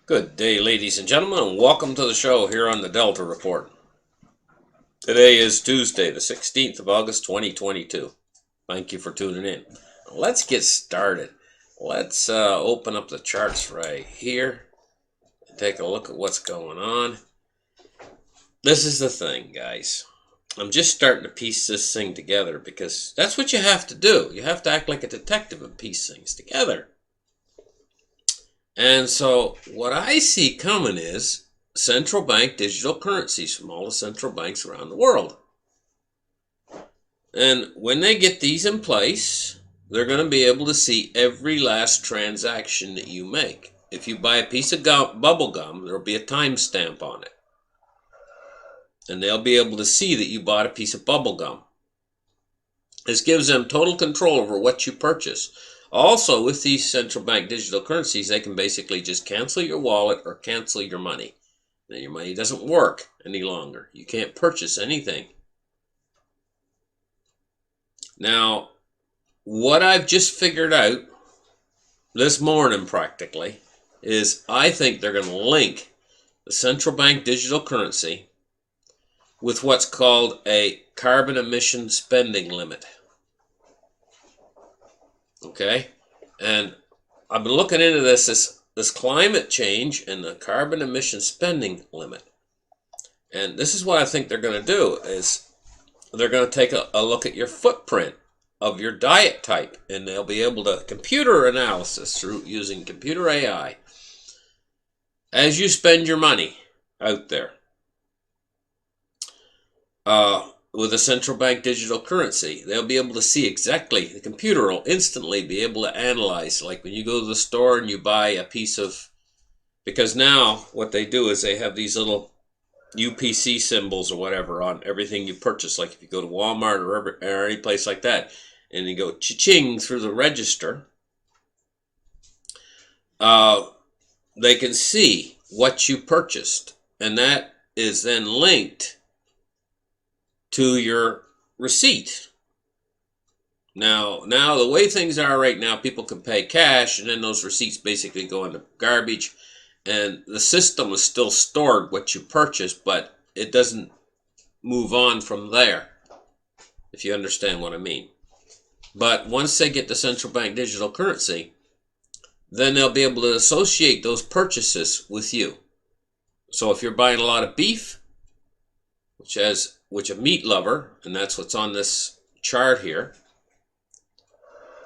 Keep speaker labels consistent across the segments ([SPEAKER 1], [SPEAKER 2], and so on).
[SPEAKER 1] Good day, ladies and gentlemen, and welcome to the show here on the Delta Report. Today is Tuesday, the 16th of August, 2022. Thank you for tuning in. Let's get started. Let's open up the charts right here and take a look at what's going on. This is the thing, guys. I'm just starting to piece this thing together because that's what you have to do. You have to act like a detective and piece things together. And so what I see coming is central bank digital currencies from all the central banks around the world. And when they get these in place, they're going to be able to see every last transaction that you make. If you buy a piece of bubble gum, there'll be a timestamp on it. And they'll be able to see that you bought a piece of bubble gum. This gives them total control over what you purchase. Also, with these central bank digital currencies, they can basically just cancel your wallet or cancel your money. Then your money doesn't work any longer. You can't purchase anything. Now, what I've just figured out this morning practically is I think they're going to link the central bank digital currency with what's called a carbon emission spending limit. Okay, and I've been looking into this climate change and the carbon emission spending limit. And this is what I think they're going to do is they're going to take a look at your footprint of your diet type, and they'll be able to computer analysis through using computer AI as you spend your money out there. With a central bank digital currency, they'll be able to see exactly, the computer will instantly be able to analyze, like when you go to the store and you buy a piece of, because now what they do is they have these little UPC symbols or whatever on everything you purchase, like if you go to Walmart or any place like that, and you go cha-ching through the register, they can see what you purchased, and that is then linked to your receipt. Now the way things are right now, people can pay cash and then those receipts basically go into garbage, and the system is still stored what you purchased, but it doesn't move on from there, if you understand what I mean. But once they get the central bank digital currency, then they'll be able to associate those purchases with you. So if you're buying a lot of beef, which a meat lover, and that's what's on this chart here,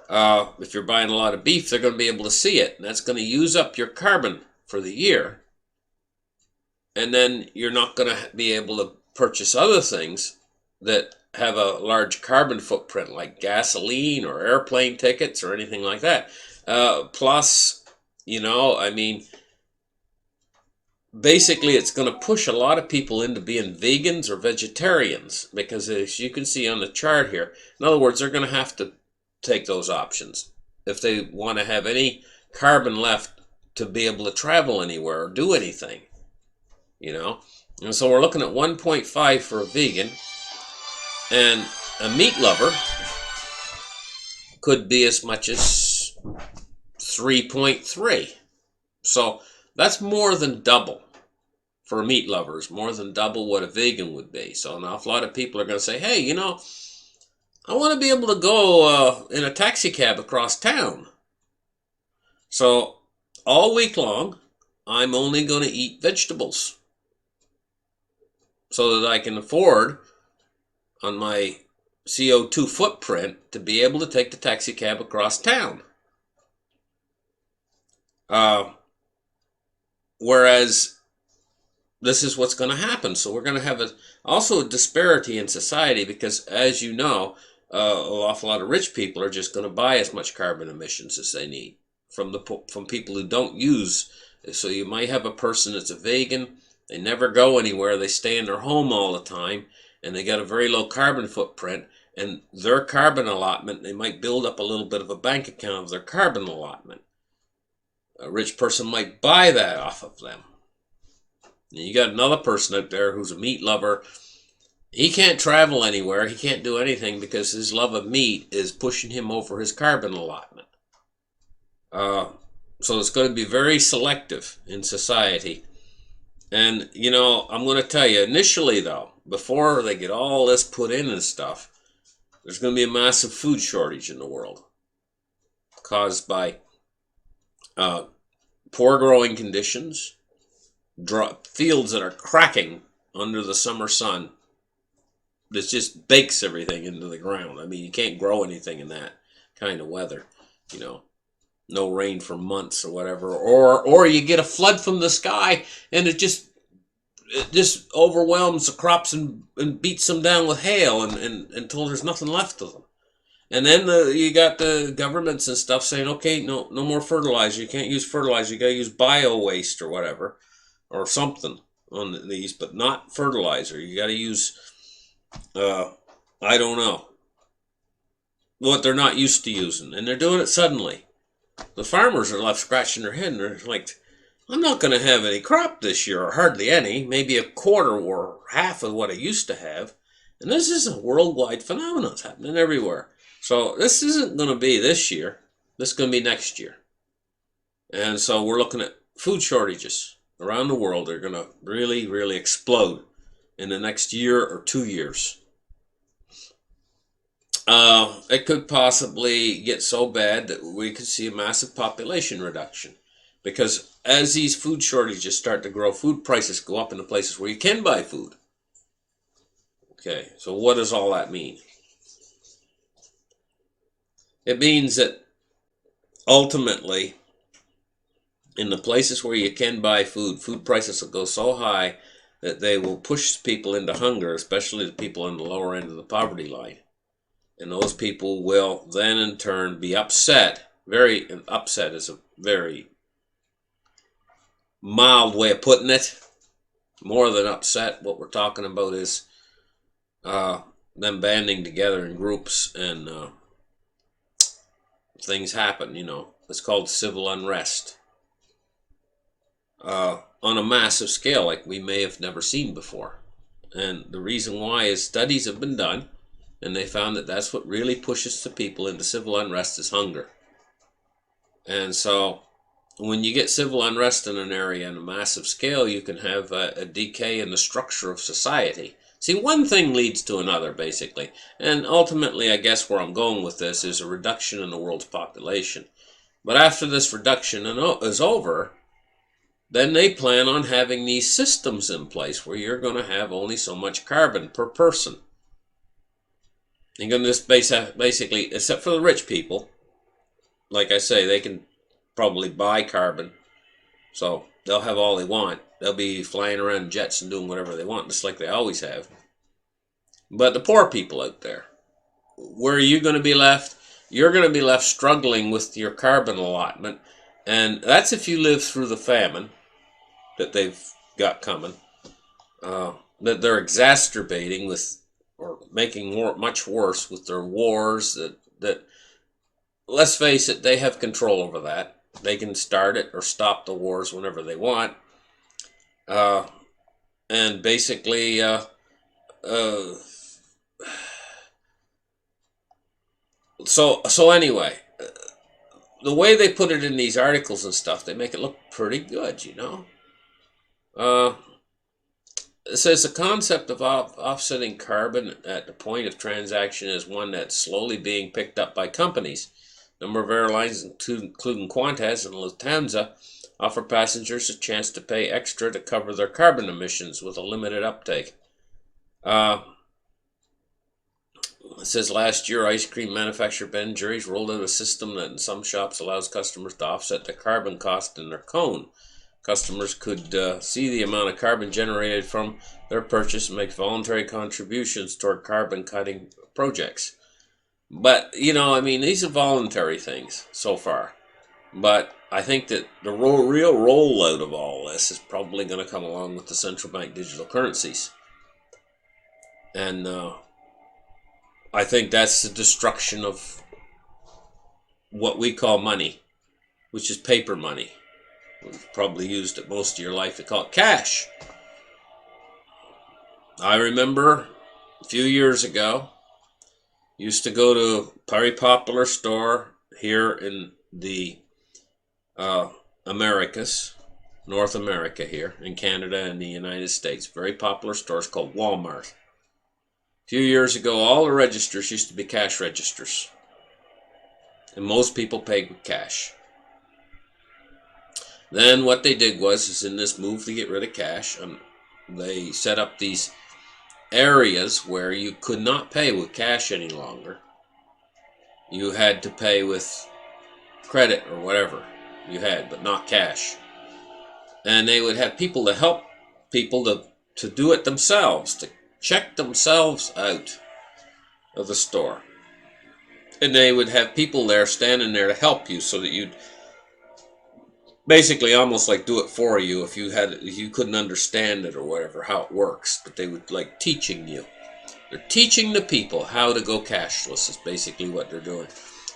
[SPEAKER 1] if you're buying a lot of beef, they're going to be able to see it, and that's going to use up your carbon for the year, and then you're not going to be able to purchase other things that have a large carbon footprint, like gasoline or airplane tickets or anything like that. Plus, I mean, basically it's going to push a lot of people into being vegans or vegetarians, because as you can see on the chart here, in other words, they're going to have to take those options if they want to have any carbon left to be able to travel anywhere or do anything, And so we're looking at 1.5 for a vegan, and a meat lover could be as much as 3.3. So that's more than double for meat lovers, more than double what a vegan would be. So an awful lot of people are going to say, hey, I want to be able to go in a taxi cab across town. So all week long, I'm only going to eat vegetables so that I can afford on my CO2 footprint to be able to take the taxi cab across town. Whereas this is what's going to happen. So we're going to have also a disparity in society, because as you know, an awful lot of rich people are just going to buy as much carbon emissions as they need from people who don't use. So you might have a person that's a vegan, they never go anywhere, they stay in their home all the time, and they got a very low carbon footprint, and their carbon allotment, they might build up a little bit of a bank account of their carbon allotment. A rich person might buy that off of them. And you got another person out there who's a meat lover. He can't travel anywhere. He can't do anything because his love of meat is pushing him over his carbon allotment. So it's going to be very selective in society. And, you know, I'm going to tell you, initially, though, before they get all this put in and stuff, there's going to be a massive food shortage in the world caused by poor growing conditions, fields that are cracking under the summer sun. This just bakes everything into the ground. I mean, you can't grow anything in that kind of weather, you know. No rain for months or whatever, or you get a flood from the sky and it just overwhelms the crops and beats them down with hail and until there's nothing left of them. And then you got the governments and stuff saying, okay, no more fertilizer. You can't use fertilizer. You got to use bio waste or whatever, or something on these, but not fertilizer. You got to use, I don't know, what they're not used to using, and they're doing it suddenly. The farmers are left scratching their head, and they're like, I'm not going to have any crop this year, or hardly any, maybe a quarter or half of what I used to have. And this is a worldwide phenomenon. It's happening everywhere. So this isn't going to be this year. This is going to be next year. And so we're looking at food shortages around the world. They're going to really, really explode in the next year or 2 years. It could possibly get so bad that we could see a massive population reduction. Because as these food shortages start to grow, food prices go up in the places where you can buy food. Okay, so what does all that mean? It means that ultimately, in the places where you can buy food, food prices will go so high that they will push people into hunger, especially the people on the lower end of the poverty line. And those people will then in turn be upset. Very upset is a very mild way of putting it. More than upset, what we're talking about is them banding together in groups and things happen, you know. It's called civil unrest. On a massive scale like we may have never seen before. And the reason why is studies have been done, and they found that that's what really pushes the people into civil unrest is hunger. And so when you get civil unrest in an area on a massive scale, you can have a decay in the structure of society. See, one thing leads to another, basically. And ultimately, I guess where I'm going with this is a reduction in the world's population. But after this reduction is over, then they plan on having these systems in place where you're going to have only so much carbon per person. You're going to just basically, except for the rich people, like I say, they can probably buy carbon, so they'll have all they want. They'll be flying around jets and doing whatever they want, just like they always have. But the poor people out there, where are you going to be left? You're going to be left struggling with your carbon allotment, and that's if you live through the famine that they've got coming, that they're exacerbating with, or making much worse with their wars. That let's face it, they have control over that. They can start it or stop the wars whenever they want. And basically, so anyway, the way they put it in these articles and stuff, they make it look pretty good, you know. It says the concept of offsetting carbon at the point of transaction is one that's slowly being picked up by companies. A number of airlines, including Qantas and Lufthansa, offer passengers a chance to pay extra to cover their carbon emissions with a limited uptake. It says last year, ice cream manufacturer Ben Jerry's rolled out a system that in some shops allows customers to offset the carbon cost in their cone. Customers could see the amount of carbon generated from their purchase and make voluntary contributions toward carbon cutting projects. But, you know, I mean, these are voluntary things so far. But I think that the real rollout of all this is probably going to come along with the central bank digital currencies. And I think that's the destruction of what we call money, which is paper money. We've probably used it most of your life to call it cash. I remember a few years ago, used to go to a very popular store here in the uh, Americas, North America here, in Canada and the United States. Very popular stores called Walmart. A few years ago, all the registers used to be cash registers. And most people paid with cash. Then what they did is in this move to get rid of cash, they set up these areas where you could not pay with cash any longer. You had to pay with credit or whatever you had, but not cash. And they would have people to help people to do it themselves, to check themselves out of the store. And they would have people there standing there to help you so that you'd basically almost like do it for you if you couldn't understand it or whatever, how it works. But they would like teaching you. They're teaching the people how to go cashless is basically what they're doing.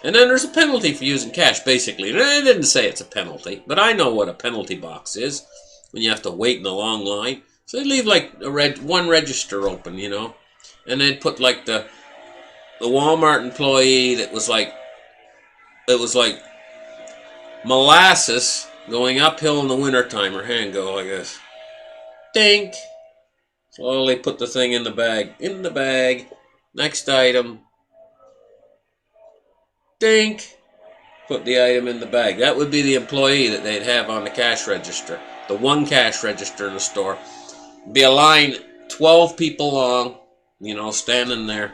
[SPEAKER 1] And then there's a penalty for using cash, basically. And I didn't say it's a penalty, but I know what a penalty box is when you have to wait in a long line. So they leave like one register open, you know, and they'd put like the Walmart employee that was like, it was like molasses going uphill in the wintertime. Her hand go like this. Dink. Slowly put the thing in the bag. In the bag. Next item. Dink. Put the item in the bag. That would be the employee that they'd have on the cash register. The one cash register in the store. Be a line 12 people long, you know, standing there.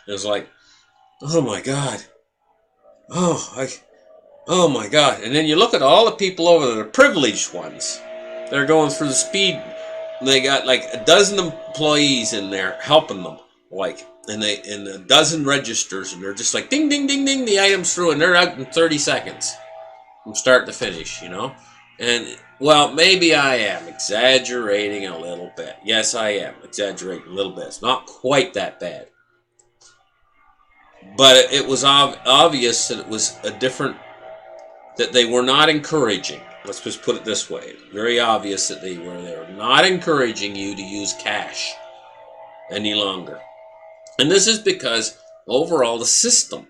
[SPEAKER 1] It was like, oh my God. Oh my God. And then you look at all the people over there, the privileged ones. They're going through the speed. They got like a dozen employees in there helping them. Like, and a dozen registers, and they're just like ding, ding, ding, ding, the item's through, and they're out in 30 seconds from start to finish, you know? And, well, maybe I am exaggerating a little bit. Yes, I am exaggerating a little bit. It's not quite that bad. But it was obvious that it was a different, that they were not encouraging. Let's just put it this way. Very obvious that they were not encouraging you to use cash any longer. And this is because overall the system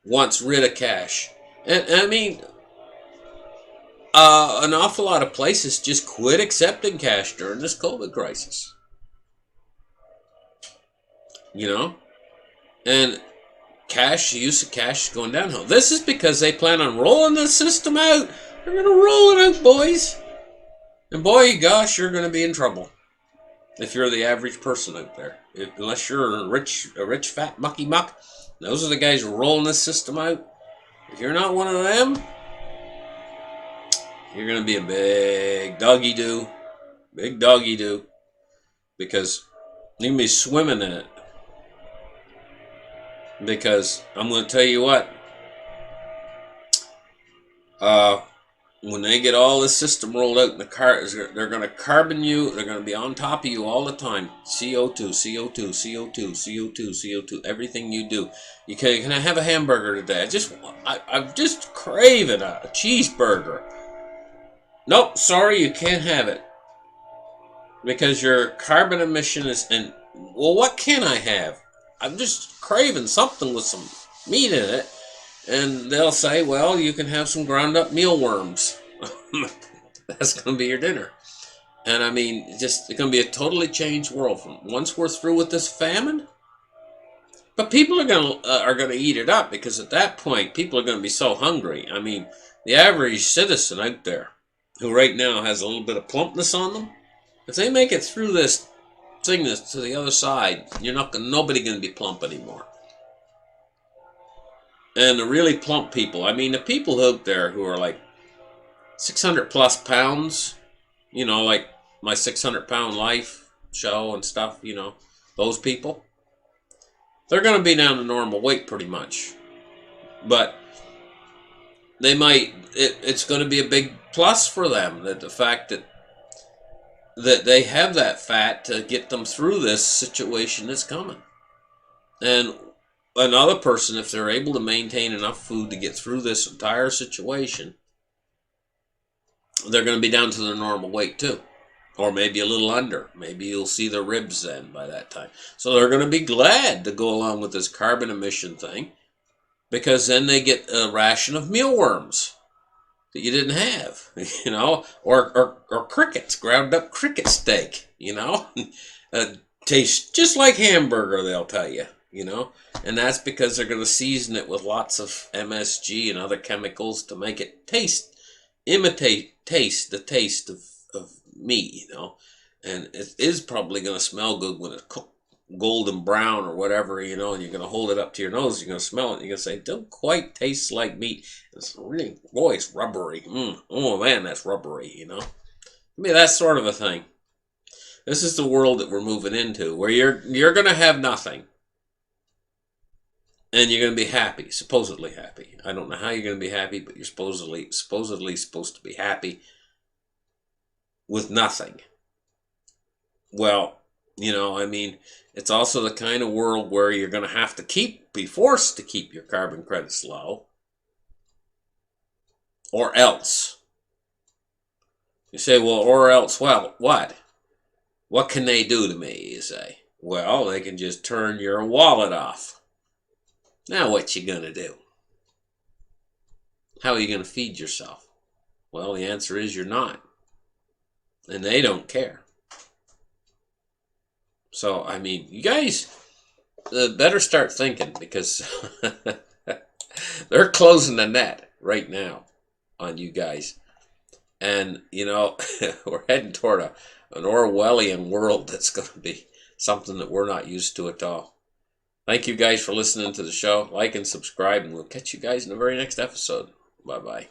[SPEAKER 1] wants rid of cash. And I mean, an awful lot of places just quit accepting cash during this COVID crisis. You know? And use of cash is going downhill. This is because they plan on rolling the system out. They're going to roll it out, boys. And boy, gosh, you're going to be in trouble if you're the average person out there. Unless you're a rich, fat mucky muck. Those are the guys rolling this system out. If you're not one of them, you're going to be a big doggy-doo. Big doggy-doo. Because you're going to be swimming in it. Because I'm going to tell you what. When they get all this system rolled out in the cars, they're going to carbon you. They're going to be on top of you all the time. CO2, CO2, CO2, CO2, CO2. Everything you do. Can I have a hamburger today? I'm just craving a cheeseburger. Nope, sorry, you can't have it. Because your carbon emission is... well, what can I have? I'm just craving something with some meat in it. And they'll say, well, you can have some ground up mealworms. That's going to be your dinner. And I mean, it's going to be a totally changed world from once we're through with this famine. But people are going to eat it up, because at that point, people are going to be so hungry. I mean, the average citizen out there, who right now has a little bit of plumpness on them, if they make it through this thing to the other side, nobody going to be plump anymore. And the really plump people, I mean, the people out there who are like 600 plus pounds, you know, like my 600 pound life show and stuff, you know, those people, they're going to be down to normal weight pretty much. But they might, it's going to be a big plus for them, that the fact that they have that fat to get them through this situation that's coming. And another person, if they're able to maintain enough food to get through this entire situation, they're going to be down to their normal weight too. Or maybe a little under. Maybe you'll see the ribs then by that time. So they're going to be glad to go along with this carbon emission thing, because then they get a ration of mealworms. that you didn't have, or crickets, ground up cricket steak, tastes just like hamburger, they'll tell you, and that's because they're going to season it with lots of MSG and other chemicals to make it imitate the taste of meat, and it is probably going to smell good when it's cooked golden brown or whatever, and you're going to hold it up to your nose, you're going to smell it, and you're going to say, don't quite taste like meat. It's really, boy, it's rubbery. Oh man, that's rubbery, I mean, that sort of a thing. This is the world that we're moving into, where you're going to have nothing. And you're going to be happy, supposedly happy. I don't know how you're going to be happy, but you're supposedly supposed to be happy with nothing. Well, I mean, it's also the kind of world where you're going to have to be forced to keep your carbon credits low. Or else. You say, well, or else, well, what? What can they do to me, you say? Well, they can just turn your wallet off. Now what you going to do? How are you going to feed yourself? Well, the answer is you're not. And they don't care. So, I mean, you guys better start thinking, because they're closing the net right now on you guys. And, we're heading toward an Orwellian world that's going to be something that we're not used to at all. Thank you guys for listening to the show. Like and subscribe, and we'll catch you guys in the very next episode. Bye-bye.